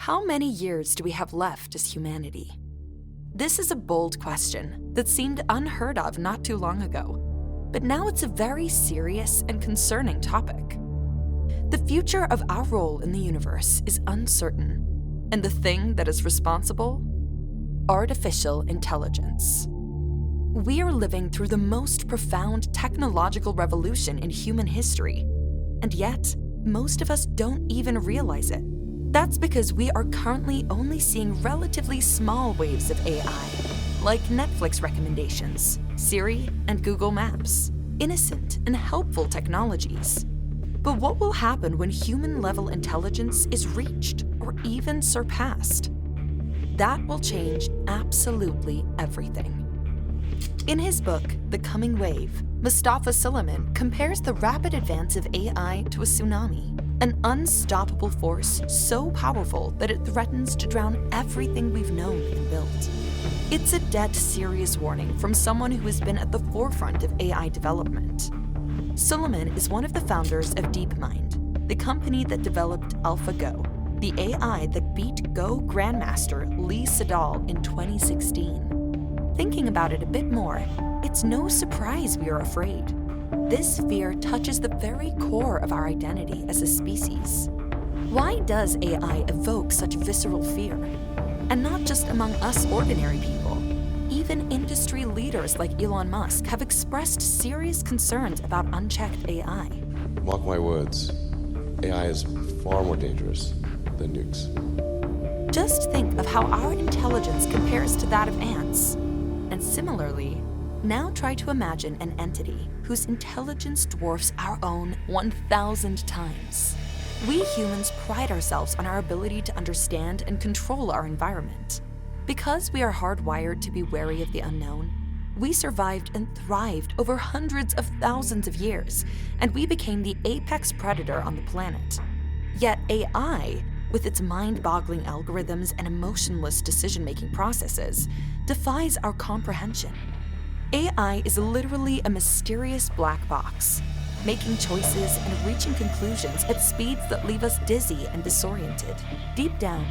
how many years do we have left as humanity? This is a bold question that seemed unheard of not too long ago, but now it's a very serious and concerning topic. The future of our role in the universe is uncertain, and the thing that is responsible? Artificial intelligence. We are living through the most profound technological revolution in human history, and yet, most of us don't even realize it. That's because we are currently only seeing relatively small waves of AI, like Netflix recommendations, Siri, and Google Maps, innocent and helpful technologies. But what will happen when human-level intelligence is reached or even surpassed? That will change absolutely everything. In his book, The Coming Wave, Mustafa Suleiman compares the rapid advance of AI to a tsunami, an unstoppable force so powerful that it threatens to drown everything we've known and built. It's a dead serious warning from someone who has been at the forefront of AI development. Suleiman is one of the founders of DeepMind, the company that developed AlphaGo, the AI that beat Go Grandmaster Lee Sedol in 2016. Thinking about it a bit more, it's no surprise we are afraid. This fear touches the very core of our identity as a species. Why does AI evoke such visceral fear? And not just among us ordinary people. Even industry leaders like Elon Musk have expressed serious concerns about unchecked AI. Mark my words, AI is far more dangerous than nukes. Just think of how our intelligence compares to that of ants. And similarly, now try to imagine an entity whose intelligence dwarfs our own 1,000 times. We humans pride ourselves on our ability to understand and control our environment. Because we are hardwired to be wary of the unknown, we survived and thrived over hundreds of thousands of years, and we became the apex predator on the planet. Yet AI, with its mind-boggling algorithms and emotionless decision-making processes, defies our comprehension. AI is literally a mysterious black box, making choices and reaching conclusions at speeds that leave us dizzy and disoriented. Deep down,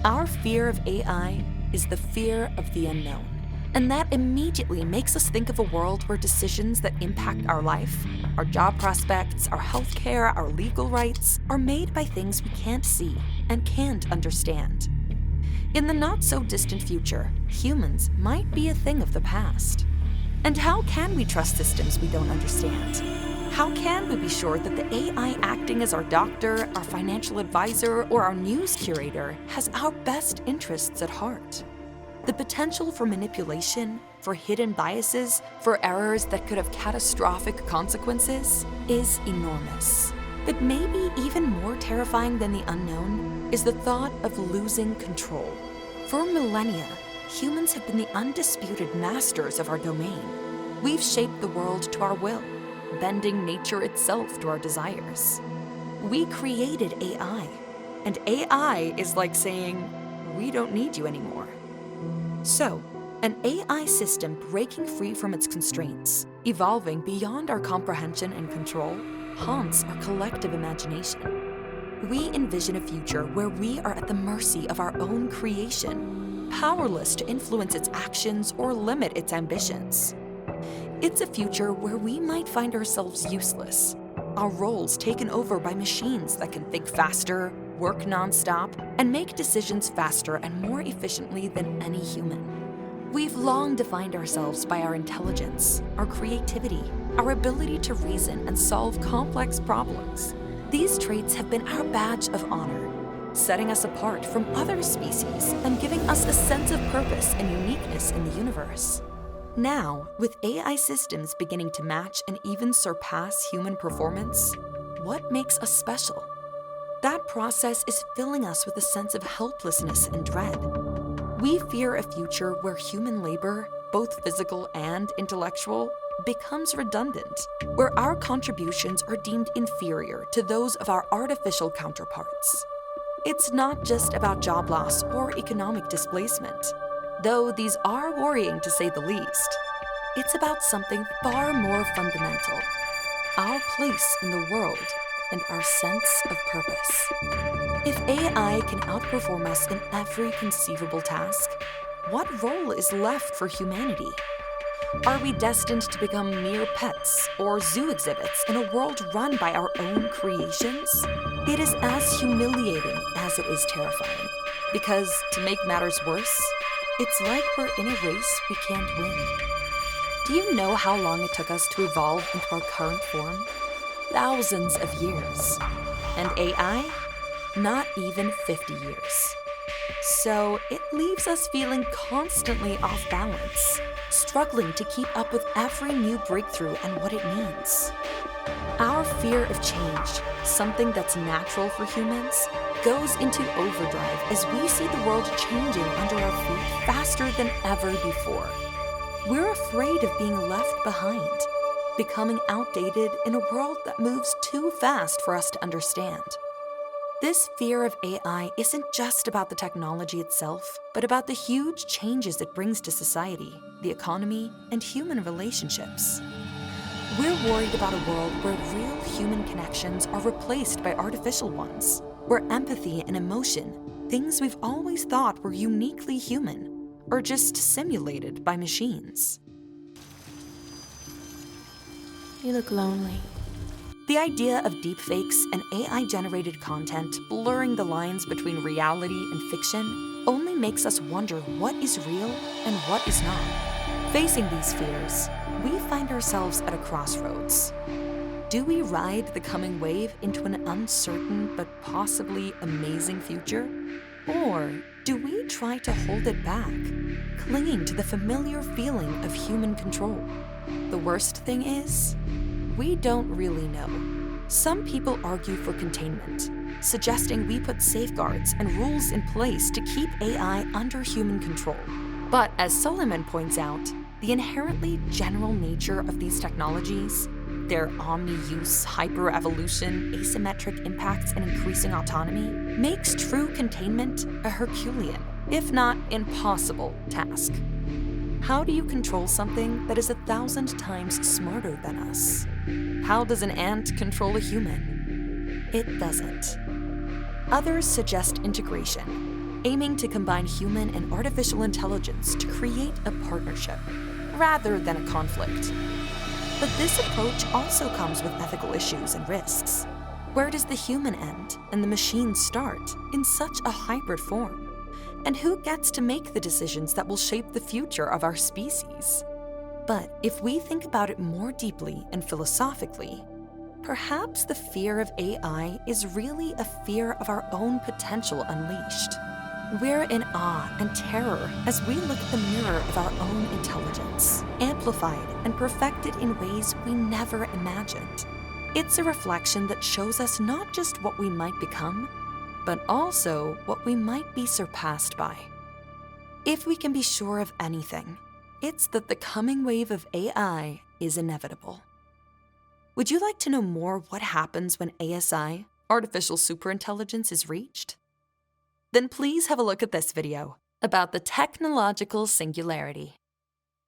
our fear of AI is the fear of the unknown. And that immediately makes us think of a world where decisions that impact our life, our job prospects, our healthcare, our legal rights, are made by things we can't see and can't understand. In the not-so-distant future, humans might be a thing of the past. And how can we trust systems we don't understand? How can we be sure that the AI acting as our doctor, our financial advisor, or our news curator has our best interests at heart? The potential for manipulation, for hidden biases, for errors that could have catastrophic consequences is enormous. But maybe even more terrifying than the unknown is the thought of losing control. For millennia, humans have been the undisputed masters of our domain. We've shaped the world to our will, bending nature itself to our desires. We created AI, and AI is like saying, we don't need you anymore. So, an AI system breaking free from its constraints, evolving beyond our comprehension and control, haunts our collective imagination. We envision a future where we are at the mercy of our own creation, powerless to influence its actions or limit its ambitions. It's a future where we might find ourselves useless, our roles taken over by machines that can think faster, work non-stop, and make decisions faster and more efficiently than any human. We've long defined ourselves by our intelligence, our creativity, our ability to reason and solve complex problems. These traits have been our badge of honor, setting us apart from other species and giving us a sense of purpose and uniqueness in the universe. Now, with AI systems beginning to match and even surpass human performance, what makes us special? That process is filling us with a sense of helplessness and dread. We fear a future where human labor, both physical and intellectual, becomes redundant, where our contributions are deemed inferior to those of our artificial counterparts. It's not just about job loss or economic displacement, though these are worrying to say the least. It's about something far more fundamental, our place in the world and our sense of purpose. If AI can outperform us in every conceivable task, what role is left for humanity? Are we destined to become mere pets or zoo exhibits in a world run by our own creations? It is as humiliating as it is terrifying, because to make matters worse, it's like we're in a race we can't win. Do you know how long it took us to evolve into our current form? Thousands of years. And AI? Not even 50 years. So it leaves us feeling constantly off balance, struggling to keep up with every new breakthrough and what it means. Our fear of change, something that's natural for humans, goes into overdrive as we see the world changing under our feet faster than ever before. We're afraid of being left behind, becoming outdated in a world that moves too fast for us to understand. This fear of AI isn't just about the technology itself, but about the huge changes it brings to society, the economy, and human relationships. We're worried about a world where real human connections are replaced by artificial ones, where empathy and emotion, things we've always thought were uniquely human, are just simulated by machines. You look lonely. The idea of deepfakes and AI-generated content blurring the lines between reality and fiction only makes us wonder what is real and what is not. Facing these fears, we find ourselves at a crossroads. Do we ride the coming wave into an uncertain but possibly amazing future? Or do we try to hold it back, clinging to the familiar feeling of human control? The worst thing is, we don't really know. Some people argue for containment, suggesting we put safeguards and rules in place to keep AI under human control. But as Solomon points out, the inherently general nature of these technologies, their omni-use, hyper-evolution, asymmetric impacts, and increasing autonomy, makes true containment a Herculean, if not impossible, task. How do you control something that is 1,000 times smarter than us? How does an ant control a human? It doesn't. Others suggest integration, aiming to combine human and artificial intelligence to create a partnership, rather than a conflict. But this approach also comes with ethical issues and risks. Where does the human end and the machine start in such a hybrid form? And who gets to make the decisions that will shape the future of our species? But if we think about it more deeply and philosophically, perhaps the fear of AI is really a fear of our own potential unleashed. We're in awe and terror as we look at the mirror of our own intelligence, amplified and perfected in ways we never imagined. It's a reflection that shows us not just what we might become, but also what we might be surpassed by. If we can be sure of anything, it's that the coming wave of AI is inevitable. Would you like to know more what happens when ASI, artificial superintelligence, is reached? Then please have a look at this video about the technological singularity.